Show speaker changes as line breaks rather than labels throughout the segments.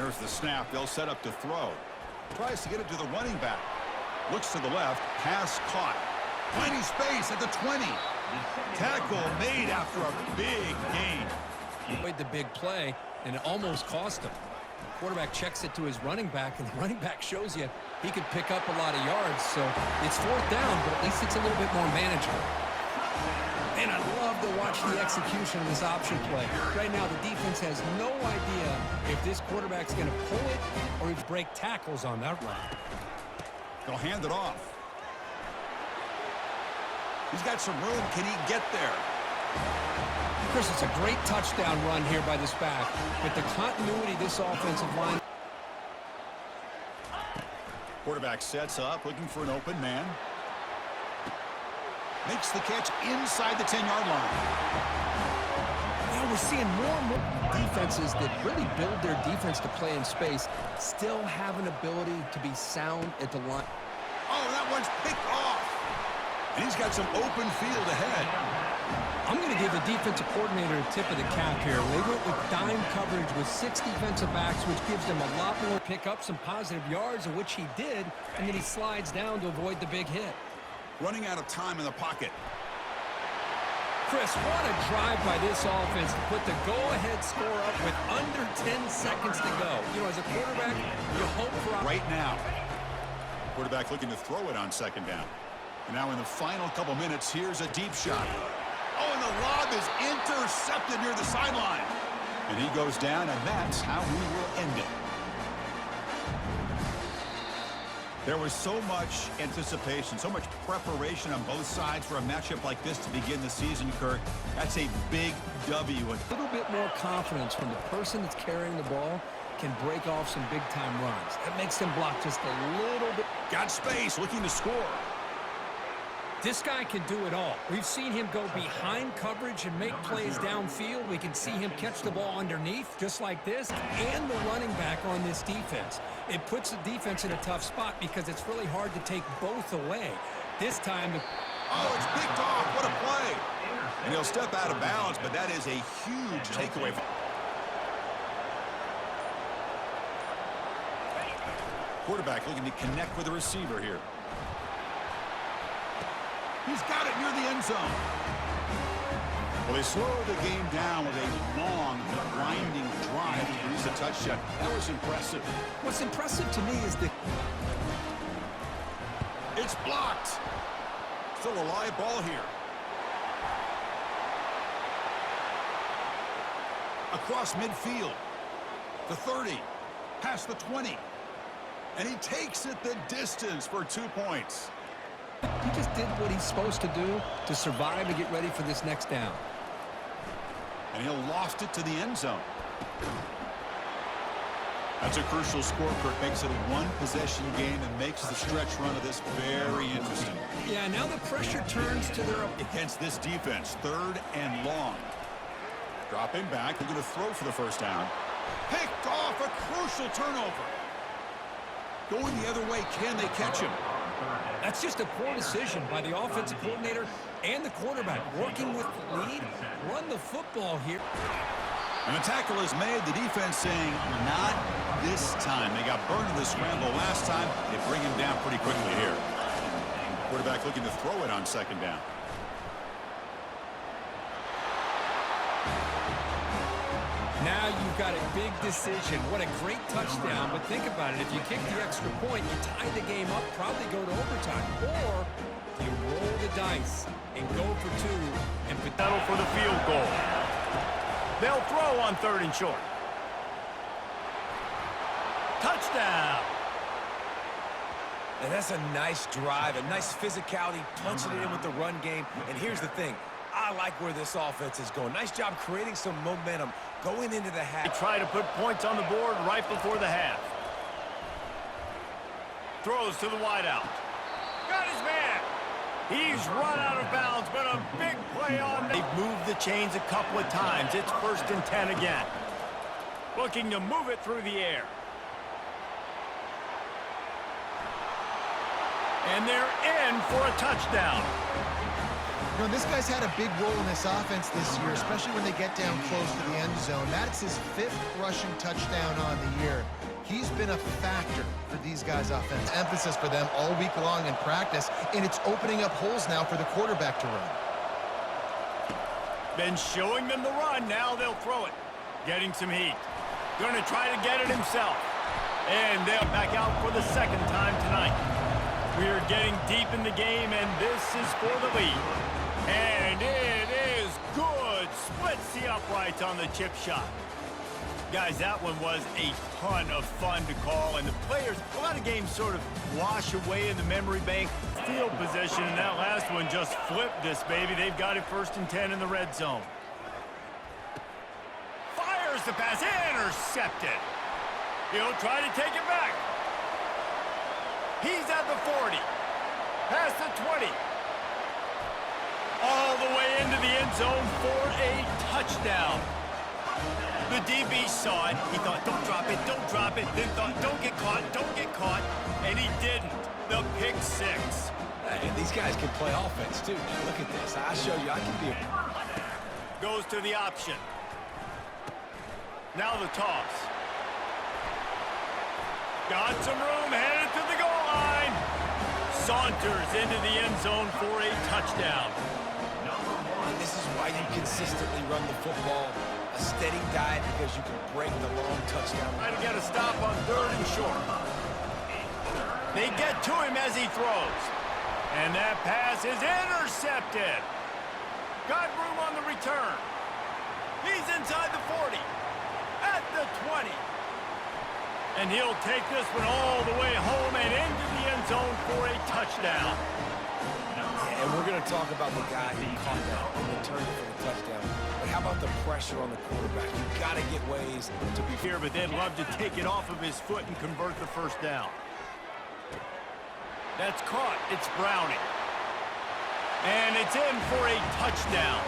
There's the snap. They'll set up to throw. Tries to get it to the running back. Looks to the left. Pass caught. Plenty space at the 20. Tackle made after a big gain.
Made the big play, and it almost cost him. The quarterback checks it to his running back, and the running back shows you he could pick up a lot of yards. So it's 4th down, but at least it's a little bit more manageable. And I love to watch the execution of this option play. Right now, the defense has no idea if this quarterback's going to pull it or if break tackles on that run.
They'll hand it off. He's got some room. Can he get there?
Chris, it's a great touchdown run here by this back. With the continuity of this offensive line.
Quarterback sets up, looking for an open man. Makes the catch inside the 10-yard line.
Now we're seeing more and more defenses that really build their defense to play in space still have an ability to be sound at the line.
Oh, that one's picked off. And he's got some open field ahead.
I'm going to give the defensive coordinator a tip of the cap here. They went with dime coverage with 6 defensive backs, which gives them a lot more pick up some positive yards, of which he did, and then he slides down to avoid the big hit.
Running out of time in the pocket.
Chris, what a drive by this offense to put the go-ahead score up with under 10 seconds to go. You know, as a quarterback, you hope for...
Right now. Quarterback looking to throw it on 2nd down. And now in the final couple minutes, here's a deep shot. Oh, and the lob is intercepted near the sideline. And he goes down, and that's how we will end it. There was so much anticipation, so much preparation on both sides for a matchup like this to begin the season, Kirk. That's a big W.
A little bit more confidence from the person that's carrying the ball can break off some big-time runs. That makes them block just a little bit.
Got space, looking to score.
This guy can do it all. We've seen him go behind coverage and make plays downfield. We can see him catch the ball underneath, just like this, and the running back on this defense. It puts the defense in a tough spot because it's really hard to take both away. This time...
Oh, it's picked off. What a play. And he'll step out of bounds, but that is a huge takeaway. Quarterback looking to connect with the receiver here. He's got it near the end zone. Well, they slow the game down with a long, winding drive to produce a touchdown. That was impressive.
What's impressive to me is that
it's blocked. Still a live ball here. Across midfield. The 30. Past the 20. And he takes it the distance for 2 points.
He just did what he's supposed to do to survive and get ready for this next down.
And he'll loft it to the end zone. That's a crucial score. Kirk makes it a one-possession game and makes the stretch run of this very interesting.
Yeah, now the pressure turns to their...
Against this defense, 3rd and long. Dropping back, looking to throw for the 1st down. Picked off, a crucial turnover. Going the other way, can they catch him?
That's just a poor decision by the offensive coordinator and the quarterback. Working with the lead, run the football here.
And the tackle is made. The defense saying, not this time. They got burned in the scramble last time. They bring him down pretty quickly here. Quarterback looking to throw it on 2nd down.
Now you've got a big decision. What a great touchdown. But think about it. If you kick the extra point, you tie the game up, probably go to overtime. Or you roll the dice and go for 2 and
settle for the field goal. They'll throw on 3rd and short. Touchdown.
And that's a nice drive, a nice physicality, punching it in with the run game. And here's the thing. I like where this offense is going. Nice job creating some momentum going into the half.
They try to put points on the board right before the half. Throws to the wideout. Got his man. He's run out of bounds, but a big play on. They've moved the chains a couple of times. It's 1st and 10 again. Looking to move it through the air. And they're in for a touchdown.
You know, this guy's had a big role in this offense this year, especially when they get down close to the end zone. That's his 5th rushing touchdown on the year. He's been a factor for these guys' offense. Emphasis for them all week long in practice, and it's opening up holes now for the quarterback to run.
Been showing them the run, now they'll throw it. Getting some heat. Going to try to get it himself. And they'll back out for the 2nd time tonight. We are getting deep in the game, and this is for the lead. And it is good. Splits the uprights on the chip shot. Guys, that one was a ton of fun to call, and the players, a lot of games sort of wash away in the memory bank. Field position, and that last one just flipped this, baby. They've got it 1st and 10 in the red zone. Fires the pass, intercepted. He'll try to take it back. He's at the 40, past the 20. All the way into the end zone for a touchdown. The DB saw it. He thought, don't drop it, don't drop it. Then thought, don't get caught, don't get caught. And he didn't. The pick 6.
And these guys can play offense, too. Man, look at this. I show you I can be
Goes to the option. Now the toss. Got some room, headed to the goal line. Saunters into the end zone for a touchdown.
And this is why you consistently run the football. A steady diet because you can break the long touchdown.
Trying to get a stop on 3rd and short. They get to him as he throws. And that pass is intercepted. Got room on the return. He's inside the 40. At the 20. And he'll take this one all the way home and into the end zone for a touchdown.
And we're going to talk about the guy who caught that and returned for the touchdown. But how about the pressure on the quarterback? You've got to get ways to be
here, but they'd love to take it off of his foot and convert the 1st down. That's caught. It's Browning. And it's in for a touchdown.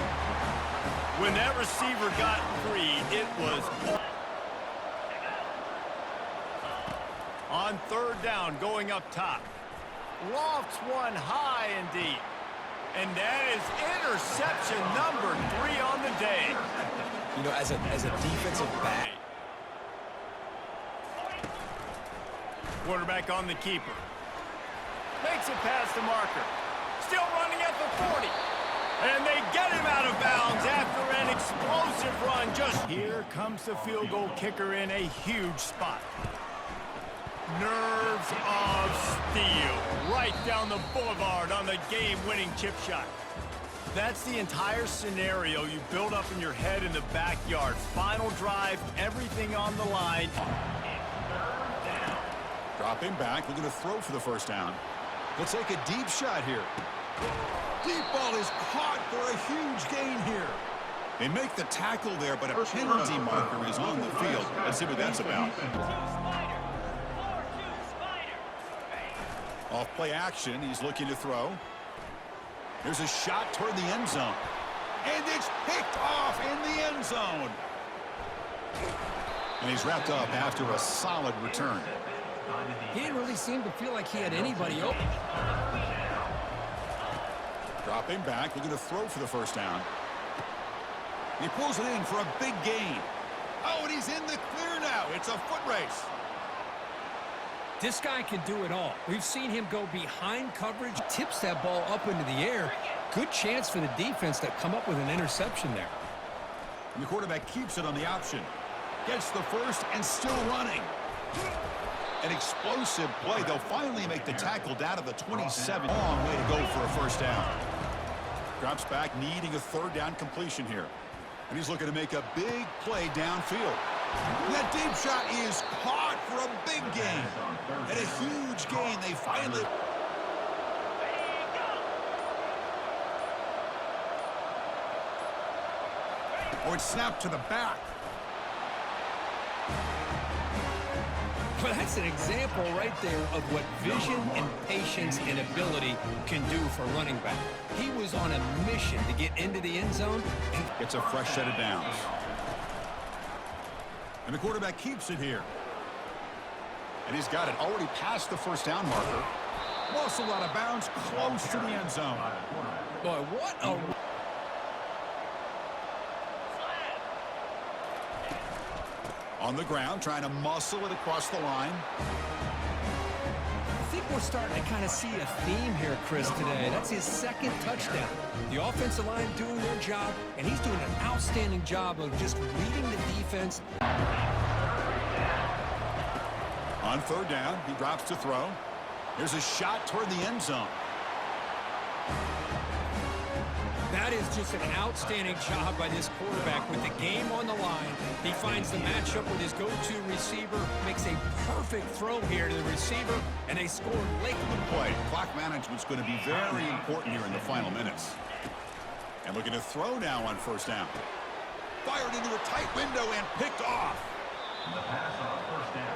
When that receiver got free, it was on 3rd down, going up top. Lofts one high and deep. And that is interception number 3 on the day.
You know, as a defensive back.
Quarterback on the keeper. Makes it past the marker. Still running at the 40. And they get him out of bounds after an explosive run. Just here comes the field goal kicker in a huge spot. Nerves of steel. Right down the boulevard on the game-winning chip shot. That's the entire scenario you build up in your head in the backyard. Final drive, everything on the line.
Dropping back, looking to throw for the 1st down. Let's take a deep shot here. Deep ball is caught for a huge gain here. They make the tackle there, but a penalty marker is on the field. Let's see what that's about. Off play action, he's looking to throw. There's a shot toward the end zone. And it's picked off in the end zone. And he's wrapped up after a solid return.
He didn't really seem to feel like he had anybody open.
Dropping back, looking to throw for the 1st down. He pulls it in for a big gain. Oh, and he's in the clear now. It's a foot race.
This guy can do it all. We've seen him go behind coverage, tips that ball up into the air. Good chance for the defense to come up with an interception there.
And the quarterback keeps it on the option. Gets the 1st and still running. An explosive play. They'll finally make the tackle down to the 27. Long way to go for a 1st down. Drops back, needing a 3rd down completion here. And he's looking to make a big play downfield. That deep shot is caught for a big gain. And a huge gain. They finally... Oh, it's snapped to the back.
Well, that's an example right there of what vision and patience and ability can do for a running back. He was on a mission to get into the end zone. And
gets a fresh set of downs. And the quarterback keeps it here. And he's got it already past the 1st down marker. Muscle out of bounds, close to the end zone.
Boy, what a...
On the ground, trying to muscle it across the line.
I think we're starting to kind of see a theme here, Chris, today. That's his second touchdown. The offensive line doing their job, and he's doing an outstanding job of just reading the defense.
On third down, he drops to throw. Here's a shot toward the end zone.
That is just an outstanding job by this quarterback with the game on the line. He finds the matchup with his go-to receiver, makes a perfect throw here to the receiver, and they score late in the
Play. Clock management's going to be very important here in the final minutes. And looking to throw now on first down. Fired into a tight window and picked off.
The pass on first down.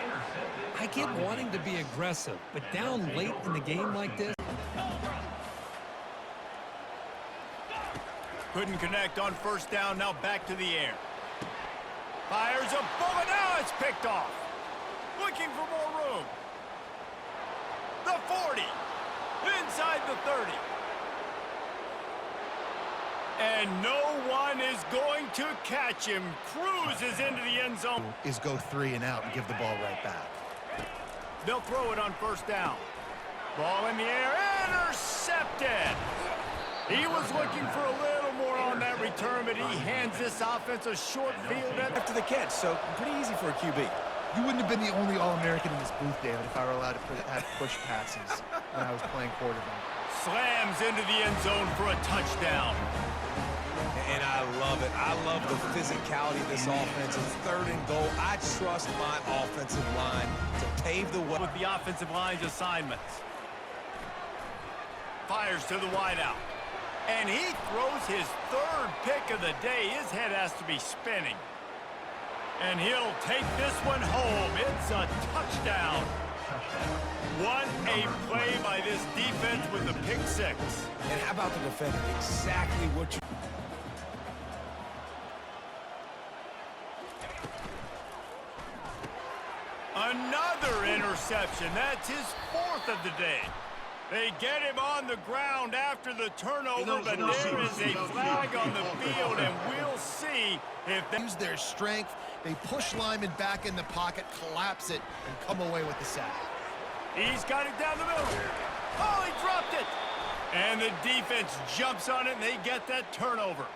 Intercepted.
I get wanting to be aggressive, but down late in the game like this.
Couldn't connect on first down, now back to the air. Fires a bullet, now it's picked off. Looking for more room. The 40, inside the 30. And no one is going to catch him. Cruises into the end zone.
Is go 3 and out and give the ball right back.
They'll throw it on first down. Ball in the air, intercepted. He was looking for a little more on that return, but he hands this offense a short field
After the catch, so pretty easy for a QB.
You wouldn't have been the only All-American in this booth, David, if I were allowed to have push passes when I was playing quarterback.
Slams into the end zone for a touchdown.
And I love it. I love the physicality of this offense. It's third and goal. I trust my offensive line to pave the way.
With the offensive line's assignments. Fires to the wideout. And he throws his third pick of the day. His head has to be spinning. And he'll take this one home. It's a touchdown. What a play by this defense with the pick six.
And how about the defender? Exactly what you...
Another interception. That's his fourth of the day. They get him on the ground after the turnover, but there is a flag on the field, and we'll see if they
Use their strength. They push linemen back in the pocket, collapse it, and come away with the sack.
He's got it down the middle. Oh, he dropped it. And the defense jumps on it, and they get that turnover.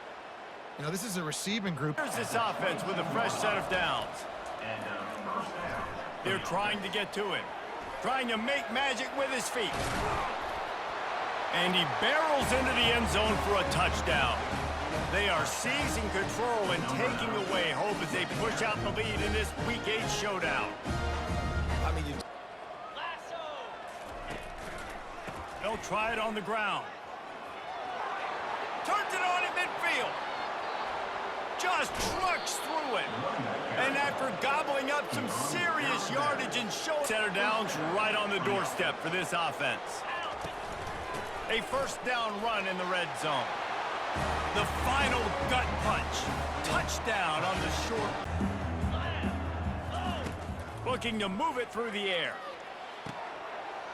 You know, this is a receiving group.
Here's this offense with a fresh set of downs. They're trying to get to him. Trying to make magic with his feet. And he barrels into the end zone for a touchdown. They are seizing control and taking away hope as they push out the lead in this Week 8 showdown.
I mean,
They'll try it on the ground. Turns it on in midfield. Just trucks through it. And after gobbling up some serious yardage and center downs right on the doorstep for this offense. A first down run in the red zone. The final gut punch. Touchdown on the short. Looking to move it through the air.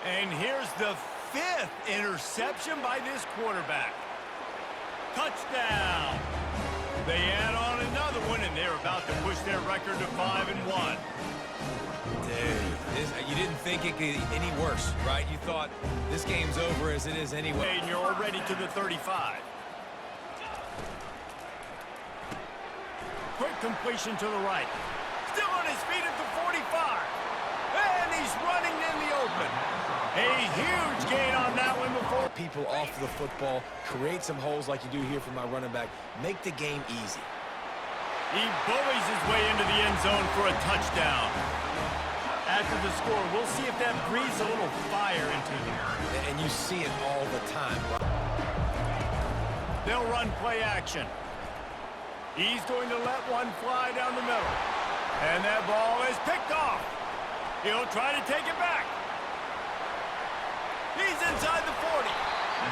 And here's the fifth interception by this quarterback. Touchdown. They add on another one, and they're about to push their record to 5-1.
Dude, you didn't think it could get any worse, right? You thought this game's over as it is anyway.
And you're already to the 35. Quick completion to the right. Still on his feet at the 45. And he's running in the open. A huge gain on that one before.
People off the football, create some holes like you do here for my running back. Make the game easy.
He bullies his way into the end zone for a touchdown. After the score, we'll see if that breathes a little fire into him.
And you see it all the time.
They'll run play action. He's going to let one fly down the middle. And that ball is picked off. He'll try to take it back. He's inside the 40.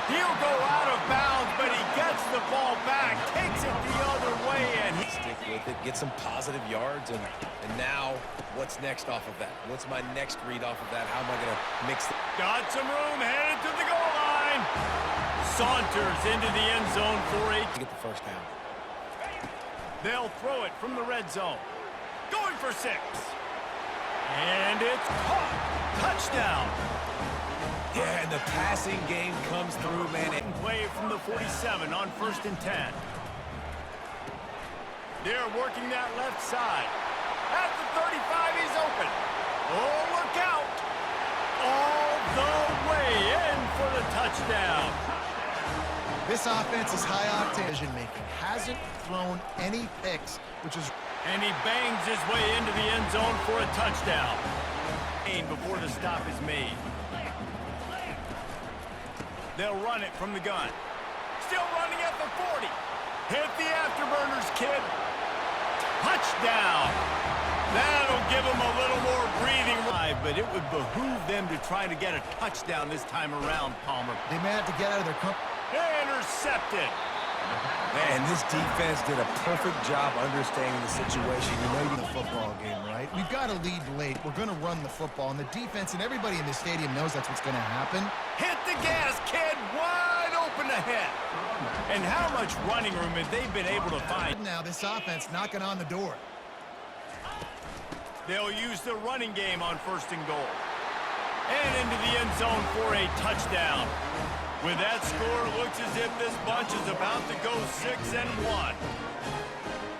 He'll go out of bounds, but he gets the ball back, takes it the other way, and he...
Stick with it, get some positive yards, and now what's next off of that? What's my next read off of that? How am I going to mix it?
Got some room, headed to the goal line. saunters into the end zone for a...
To get the first down.
They'll throw it from the red zone. Going for 6. And it's caught. Touchdown.
Yeah, and the passing game comes through, man.
Play from the 47 on 1st and 10. They're working that left side. At the 35, he's open. Oh, look out. All the way in for the touchdown.
This offense is high octane decision-making. Hasn't thrown any picks, which is...
And he bangs his way into the end zone for a touchdown. Before the stop is made. They'll run it from the gun. Still running at the 40. Hit the afterburners, kid. Touchdown. That'll give them a little more breathing room. But it would behoove them to try to get a touchdown this time around, Palmer.
They may have to get out of their comfort.
Intercepted.
Man, this defense did a perfect job understanding the situation.
You know you're in the football game, right? We've got to lead late. We're going to run the football, and the defense and everybody in the stadium knows that's what's going to happen.
Hit the gas, kid. Wide open ahead. And how much running room have they been able to find?
Now this offense knocking on the door.
They'll use the running game on 1st and goal. And into the end zone for a touchdown. With that score, it looks as if this bunch is about to go 6-1.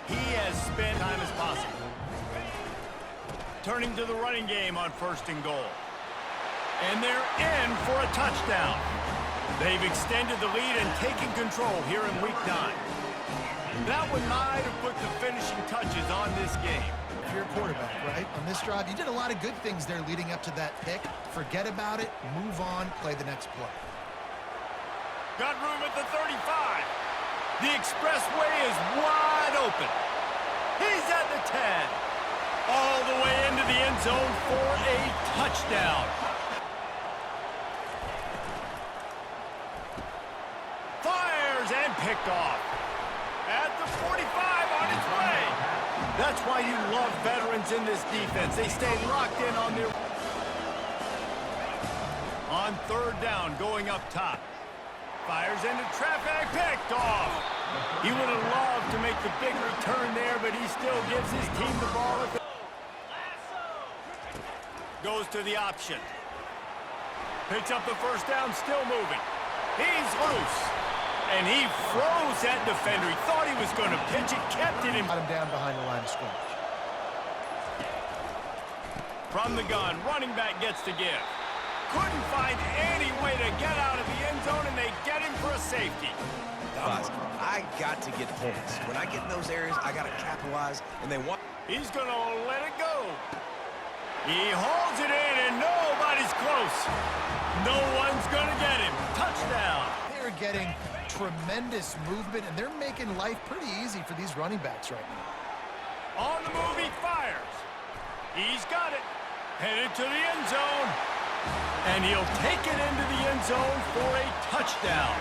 He has spent time as possible. Turning to the running game on 1st and goal. And they're in for a touchdown. They've extended the lead and taken control here in Week 9. That one might have put the finishing touches on this game.
If you're a quarterback, right, on this drive, you did a lot of good things there leading up to that pick. Forget about it, move on, play the next play.
Got room at the 35. The expressway is wide open. He's at the 10. All the way into the end zone for a touchdown. Fires and picked off. At the 45 on its way. That's why you love veterans in this defense. They stay locked in on their... On 3rd down, going up top. Fires into traffic, picked off. He would have loved to make the big return there, but he still gives his team the ball at the... Goes to the option. Picks up the 1st down, still moving. He's loose. And he froze that defender. He thought he was going to pitch it, kept it in.
Got him down behind the line of scrimmage.
From the gun, running back gets to give. Couldn't find any way to get out of the end zone, and they get him for a safety.
Guys, I got to get points. When I get in those areas, I got to capitalize, and they want...
He's going to let it go. He hauls it in, and nobody's close. No one's going to get him. Touchdown.
They're getting tremendous movement, and they're making life pretty easy for these running backs right now.
On the move, he fires. He's got it. Headed to the end zone. And he'll take it into the end zone for a touchdown.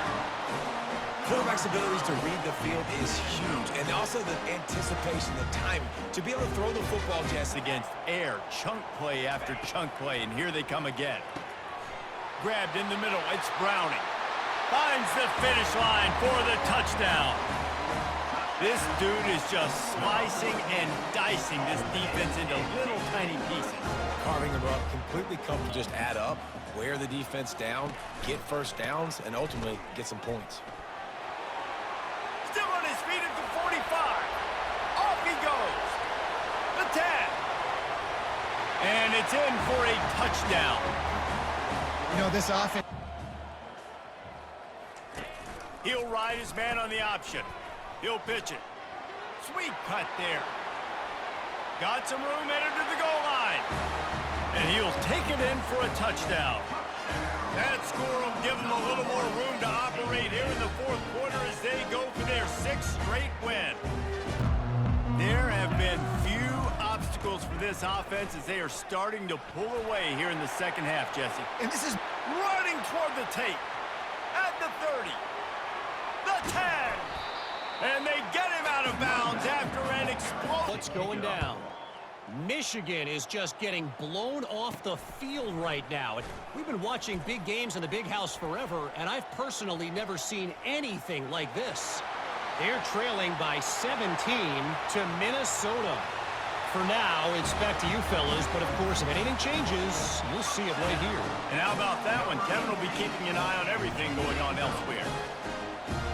Quarterback's abilities to read the field is huge, and also the anticipation, the timing, to be able to throw the football just
Against air, chunk play after chunk play, and here they come again. Grabbed in the middle, it's Browning. Finds the finish line for the touchdown. This dude is just slicing and dicing this defense into little tiny pieces.
carving them up, completely come to just add up, wear the defense down, get 1st downs, and ultimately get some points.
Still on his feet at the 45. Off he goes. The 10. And it's in for a touchdown.
You know, this offense...
He'll ride his man on the option. He'll pitch it. Sweet cut there. Got some room headed to the goal line. And he'll take it in for a touchdown. That score will give them a little more room to operate here in the 4th quarter as they go for their 6th straight win. There have been few obstacles for this offense as they are starting to pull away here in the 2nd half, Jesse.
And this is
running toward the tape. At the 30. The 10. And they get him out of bounds after an explosion. What's going down?
Michigan is just getting blown off the field right now. We've been watching big games in the Big House forever, and I've personally never seen anything like this. They're trailing by 17 to Minnesota. For now, it's back to you fellas, but of course, if anything changes, you'll see it right here.
And how about that one? Kevin will be keeping an eye on everything going on elsewhere.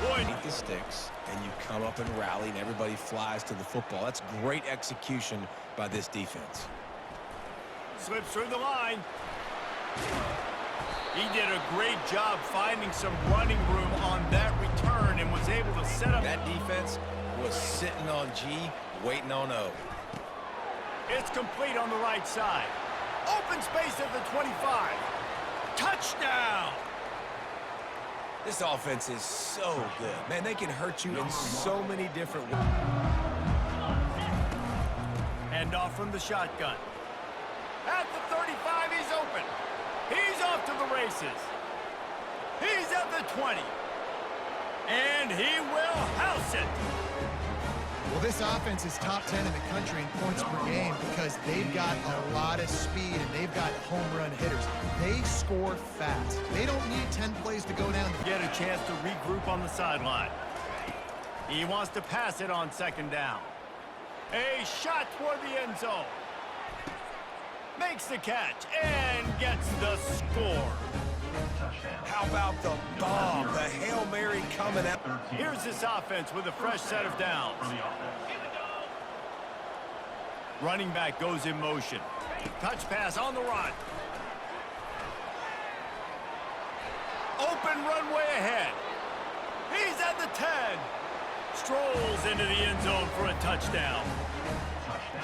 Boy,
Beat the sticks, and you come up and rally, and everybody flies to the football. That's great execution by this defense.
slips through the line. He did a great job finding some running room on that return and was able to set up.
That defense was sitting on G, waiting on O.
It's complete on the right side. Open space at the 25. Touchdown!
This offense is so good. Man, they can hurt you in so many different ways.
Hand off from the shotgun. At the 35, he's open. He's off to the races. He's at the 20. And he will house it.
Well, this offense is top 10 in the country in points per game because they've got a lot of speed and they've got home run hitters. They score fast. They don't need 10 plays to go down.
Get a chance to regroup on the sideline. He wants to pass it on second down. A shot toward the end zone. Makes the catch and gets the score.
How about the bomb? The Hail Mary coming out.
Here's this offense with a fresh set of downs. Running back goes in motion. Touch pass on the run. Open runway ahead. He's at the 10. Strolls into the end zone for a touchdown.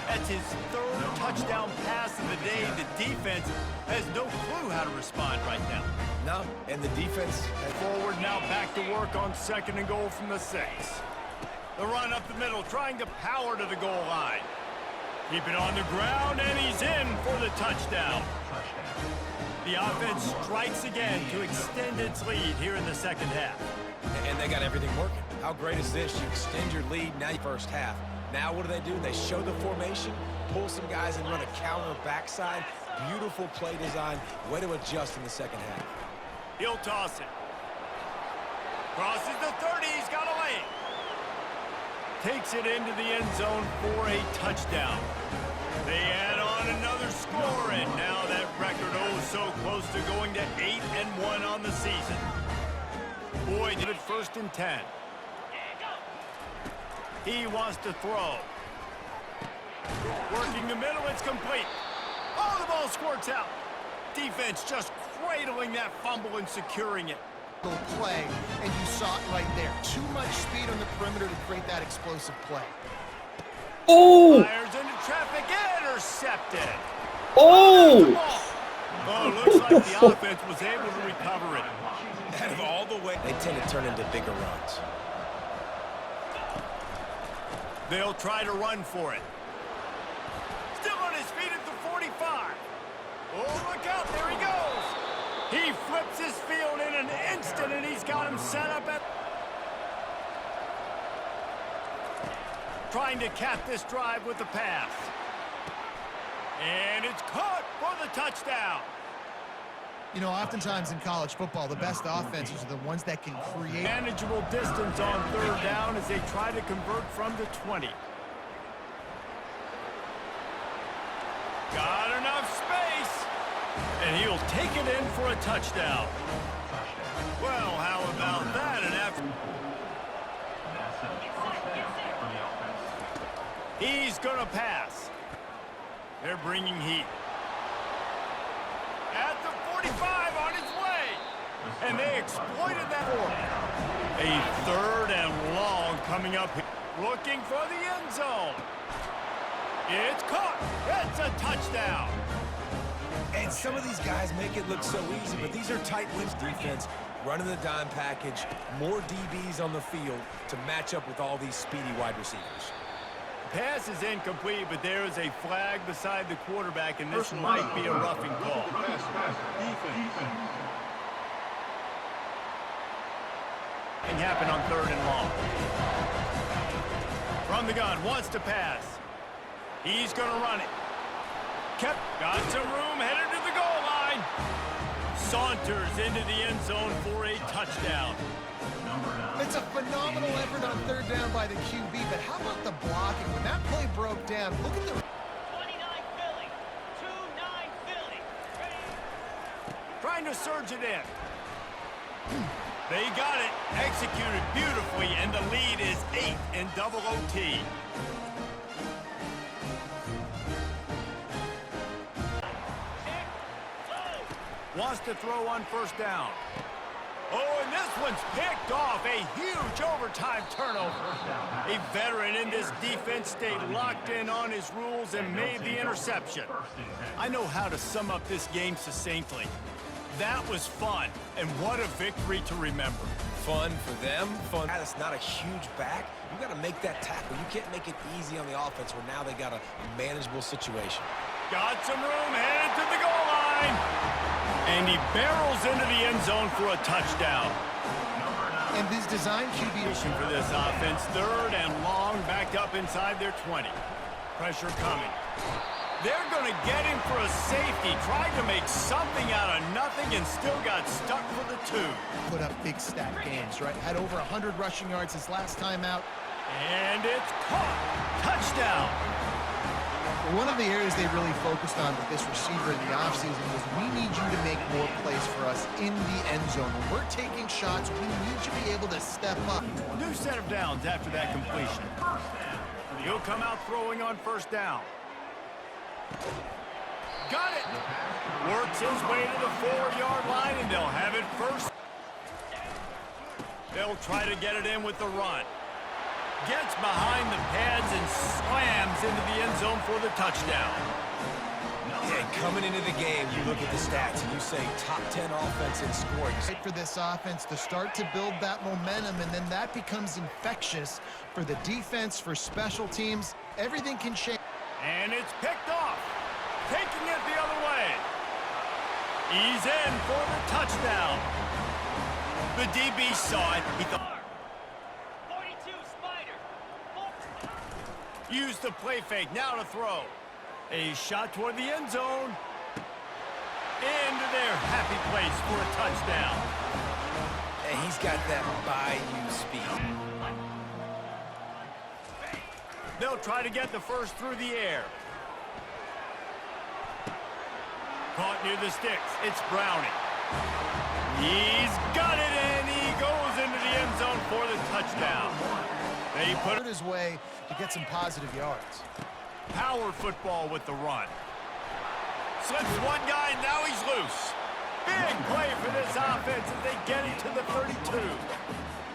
That's his third touchdown pass of the day. The defense has no clue how to respond right now.
No, and the defense
Forward now back to work on second and goal from the 6. The run up the middle, trying to power to the goal line. Keep it on the ground, and he's in for the touchdown. The offense strikes again to extend its lead here in the second half.
and they got everything working. How great is this? You extend your lead now first half. Now what do? They show the formation, pull some guys and run a counter backside. Beautiful play design. Way to adjust in the second half.
He'll toss it. Crosses the 30. He's got a lane. Takes it into the end zone for a touchdown. They add on another score, and now that record so close to going to 8-1 on the season. Boyd did it 1st and 10. He wants to throw. Working the middle, it's complete. Oh, the ball squirts out. Defense just cradling that fumble and securing it.
Play, and you saw it right there. Too much speed on the perimeter to create that explosive play.
Oh!
Fires into traffic, intercepted.
Oh!
Oh, looks like the offense was able to recover it.
Out of all the way, they tend to turn into bigger runs.
They'll try to run for it. Still on his feet at the 45. Oh, look out, there he goes. He flips his field in an instant, and he's got him set up at... Trying to cap this drive with the pass. And it's caught for the touchdown.
You know, oftentimes in college football, the best offenses are the ones that can create
Manageable distance on 3rd down as they try to convert from the 20. Got enough space. And he'll take it in for a touchdown. Well, how about that? And after... He's going to pass. They're bringing heat. At the 45 on his way. And they exploited that for him. A 3rd and long coming up here. Looking for the end zone. It's caught. It's a touchdown.
And some of these guys make it look so easy, but these are tight wins defense, running the dime package, more DBs on the field to match up with all these speedy wide receivers.
Pass is incomplete, but there is a flag beside the quarterback, and this might be a roughing call. Thing happened on 3rd and long. From the gun, wants to pass. He's going to run it. Got some room, headed to the goal line. Saunters into the end zone for a touchdown.
It's a phenomenal effort on third down by the QB, but how about the blocking? When that play broke down, look at the...
29 Philly. 2-9 Philly. Ready?
Trying to surge it in. They got it, executed beautifully, and the lead is 8 in double OT. Wants to throw on first down. Oh, and this one's picked off. A huge overtime turnover. A veteran in this defense stayed locked in on his rules and made the interception. I know how to sum up this game succinctly. That was fun, and what a victory to remember.
Fun for them, fun. That's not a huge back. You got to make that tackle. You can't make it easy on the offense where now they got a manageable situation.
Got some room, headed to the goal line. And he barrels into the end zone for a touchdown.
And this design QB...
For this offense, third and long, backed up inside their 20. Pressure coming. They're going to get him for a safety. Tried to make something out of nothing and still got stuck for the 2.
Put up big stat games, right? Had over 100 rushing yards his last time out.
And it's caught. Touchdown.
One of the areas they really focused on with this receiver in the offseason was we need you to make more plays for us in the end zone. When we're taking shots, we need you to be able to step up.
New set of downs after that completion. He'll come out throwing on first down. Got it. Works his way to the 4-yard line, and they'll have it first. They'll try to get it in with the run. Gets behind the pads and slams into the end zone for the touchdown.
Yeah, coming into the game, you look at the stats and you say top 10 offense in scoring.
Right for this offense to start to build that momentum, and then that becomes infectious for the defense, for special teams. Everything can change.
And it's picked off. Taking it the other way. He's in for the touchdown. The DB saw it. He thought... Use the play fake, now to throw. A shot toward the end zone. Into their happy place for a touchdown.
And he's got that bayou speed.
They'll try to get the first through the air. Caught near the sticks. It's Browning. He's got it, and he goes into the end zone for the touchdown. They put
it his way to get some positive yards.
Power football with the run. Slips one guy, now he's loose. Big play for this offense as they get it to the 32.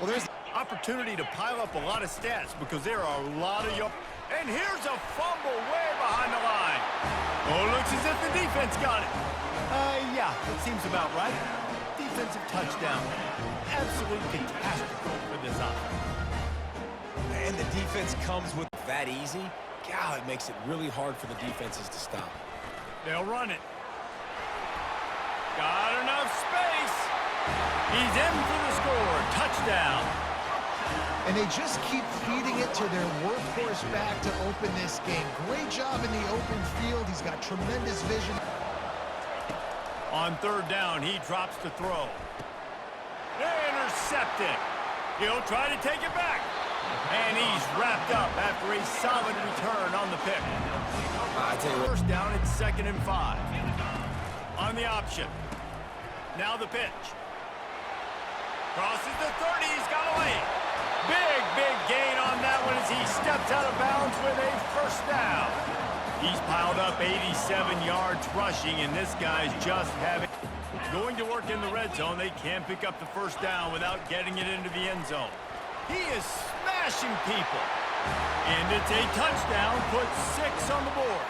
Well, there's
opportunity to pile up a lot of stats because there are a lot of yards. And here's a fumble way behind the line. Oh, looks as if the defense got it. Yeah, that seems about right. Defensive touchdown. Absolute catastrophe for this offense.
And the defense comes with that easy. God, it makes it really hard for the defenses to stop.
They'll run it. Got enough space. He's in for the score. Touchdown.
And they just keep feeding it to their workhorse back to open this game. Great job in the open field. He's got tremendous vision.
On third down, he drops to throw. Intercepted. He'll try to take it back. And he's wrapped up after a solid return on the pick.
I tell you what.
First down, it's 2nd and 5. On the option. Now the pitch. Crosses the 30, he's got away. Big gain on that one as he steps out of bounds with a first down. He's piled up 87 yards rushing, and this guy's just having... Going to work in the red zone, they can't pick up the first down without getting it into the end zone. He is smashing people. And it's a touchdown, puts 6 on the board.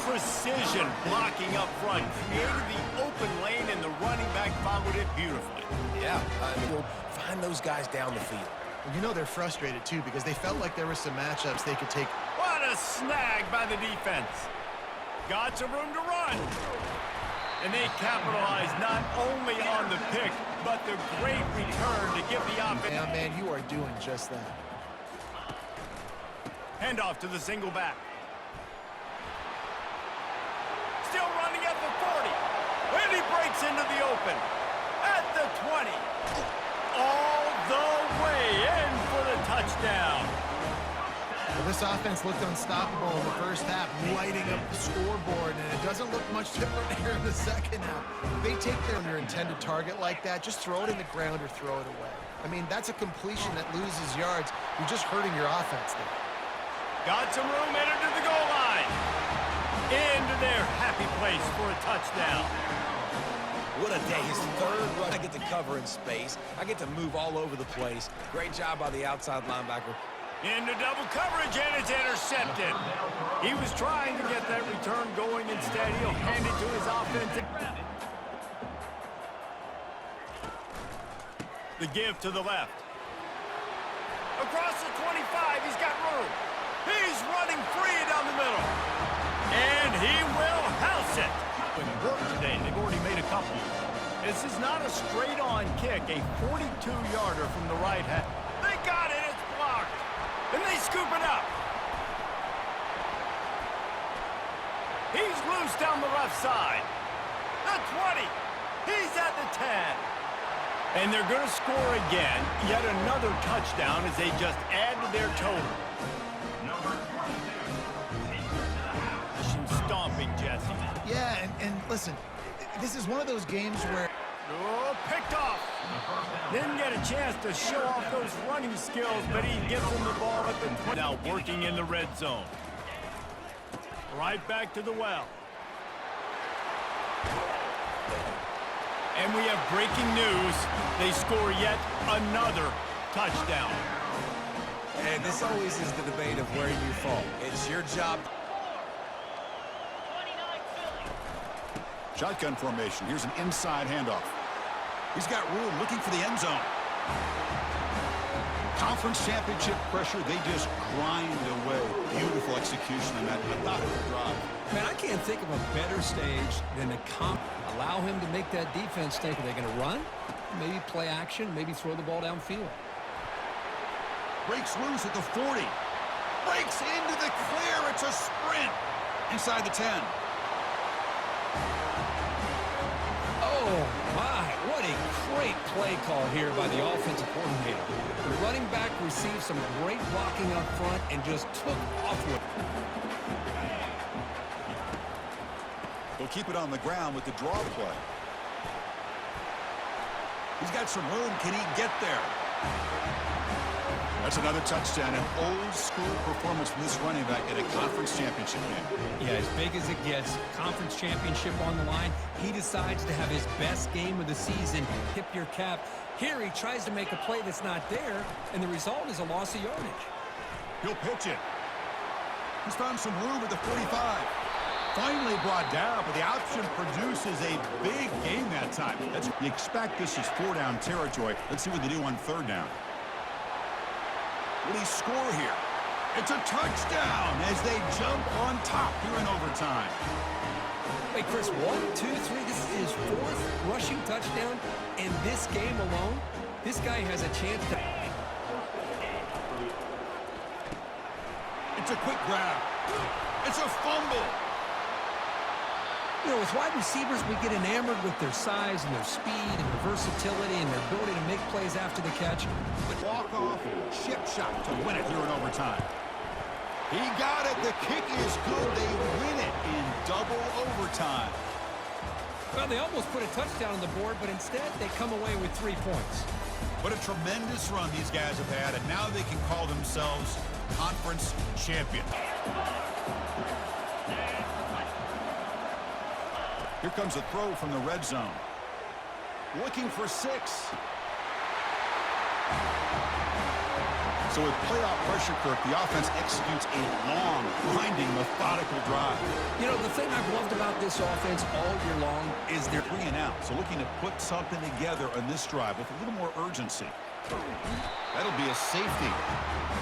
Precision blocking up front, created the open lane, and the running back followed it beautifully.
Yeah, we'll find those guys down the field.
You know they're frustrated, too, because they felt like there were some matchups they could take.
What a snag by the defense. Got some room to run. And they capitalized not only on the pick, but the great return to give the offense.
Yeah, man, you are doing just that.
Handoff to the single back. still running at the 40. And he breaks into the open. At the 20. All the way in for the touchdown.
Well, this offense looked unstoppable in the first half, lighting up the scoreboard, and it doesn't look much different here in the second half. They take their intended target like that, just throw it in the ground or throw it away. I mean, that's a completion that loses yards. You're just hurting your offense there.
Got some room, entered to the goal line. Into their happy place for a touchdown.
What a day. His third rush. I get to cover in space. I get to move all over the place. Great job by the outside linebacker.
Into double coverage, and it's intercepted. He was trying to get that return going. Instead, he'll hand it to his offensive. The give to the left. Across the 25, he's got room. He's running free down the middle. And he will house it. When work today, they've already made a couple. This is not a straight-on kick, a 42-yarder from the right half. They got it, it's blocked. And they scoop it up. He's loose down the left side. The 20. He's at the 10. And they're going to score again. Yet another touchdown as they just add to their total.
Number 22.
Stomping, Jesse.
Yeah, and listen, this is one of those games where...
Oh, picked off. Didn't get a chance to show off those running skills, but he gives them the ball at the 20. Now working in the red zone. Right back to the well. And we have breaking news. They score yet another touchdown.
And this always is the debate of where you fall. It's your job.
29 Philly.
Shotgun formation. Here's an inside handoff. He's got room looking for the end zone. Conference championship pressure, they just grind away. Beautiful execution on that methodical drive.
Man, I can't think of a better stage than to allow him to make that defense think, are they going to run? Maybe play action, maybe throw the ball downfield.
Breaks loose at the 40. Breaks into the clear. It's a sprint. Inside the 10.
Oh, my. What a great play call here by the offensive coordinator. The running back received some great blocking up front and just took off with it.
They'll keep it on the ground with the draw play. He's got some room. Can he get there? That's another touchdown. An old-school performance from this running back at a conference championship game.
Yeah, as big as it gets, conference championship on the line. He decides to have his best game of the season. Tip your cap. Here he tries to make a play that's not there, and the result is a loss of yardage.
He'll pitch it. He's found some room at the 45. Finally brought down, but the option produces a big game that time. You expect this is 4-down territory. Let's see what they do on 3rd down. Will he score here? It's a touchdown as they jump on top here in overtime.
Wait, Chris, 1, 2, 3. This is his 4th rushing touchdown in this game alone. This guy has a chance to...
It's a quick grab. It's a fumble.
You know, with wide receivers, we get enamored with their size and their speed and their versatility and their ability to make plays after the catch.
But walk-off chip shot to win it here in overtime. He got it. The kick is good. They win it in double overtime.
Well, they almost put a touchdown on the board, but instead they come away with 3 points.
What a tremendous run these guys have had, and now they can call themselves conference champions. Here comes a throw from the red zone. Looking for 6. So with playoff pressure, Kirk, the offense executes a long, grinding, methodical drive.
You know, the thing I've loved about this offense all year long is
They're 3 and out, so looking to put something together on this drive with a little more urgency. That'll be a safety.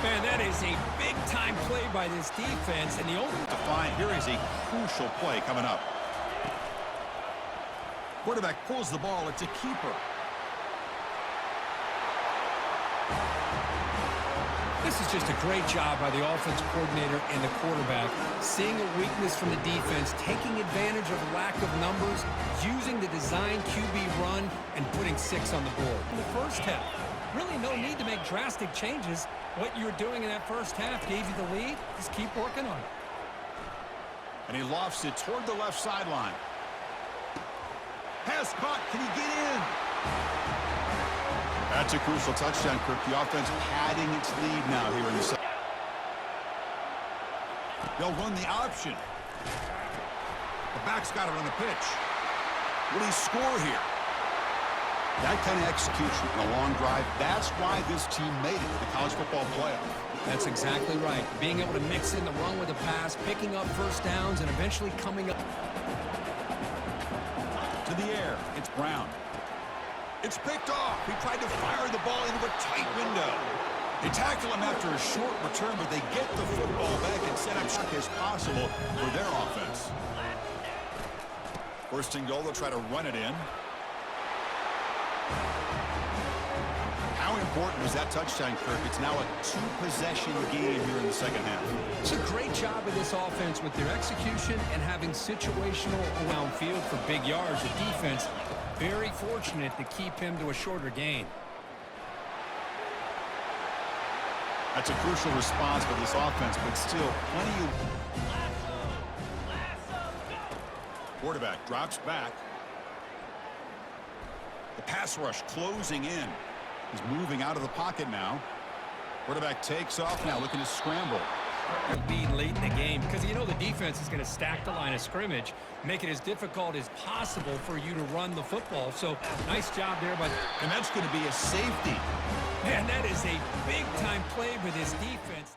man, that is a big-time play by this defense, and the only...
Here is a crucial play coming up. Quarterback pulls the ball. It's a keeper.
This is just a great job by the offensive coordinator and the quarterback, seeing a weakness from the defense, taking advantage of lack of numbers, using the design QB run, and putting 6 on the board. In the first half, really no need to make drastic changes. What you were doing in that first half gave you the lead. Just keep working on it.
And he lofts it toward the left sideline. Pass caught. Can he get in? That's a crucial touchdown, Kirk. The offense padding its lead now here in the second. They'll run the option. The back's got it on the pitch. Will he score here? That kind of execution in a long drive, that's why this team made it to the college football playoff.
That's exactly right. Being able to mix in the run with the pass, picking up first downs, and eventually coming up.
To the air, it's Brown. It's picked off. He tried to fire the ball into a tight window. They tackle him after a short return, but they get the football back and set up shot as possible for their offense. First and goal, they'll try to run it in. How important was that touchdown, Kirk? It's now a 2-possession game here in the second half.
It's a great job of this offense with their execution and having situational around field for big yards. The defense very fortunate to keep him to a shorter gain.
That's a crucial response for this offense, but still plenty of... Quarterback drops back. The pass rush closing in. He's moving out of the pocket now. Quarterback takes off now, looking to scramble.
Being late in the game because you know the defense is going to stack the line of scrimmage, make it as difficult as possible for you to run the football. So nice job there, but
and that's going to be a safety.
Man, that is a big-time play with his defense.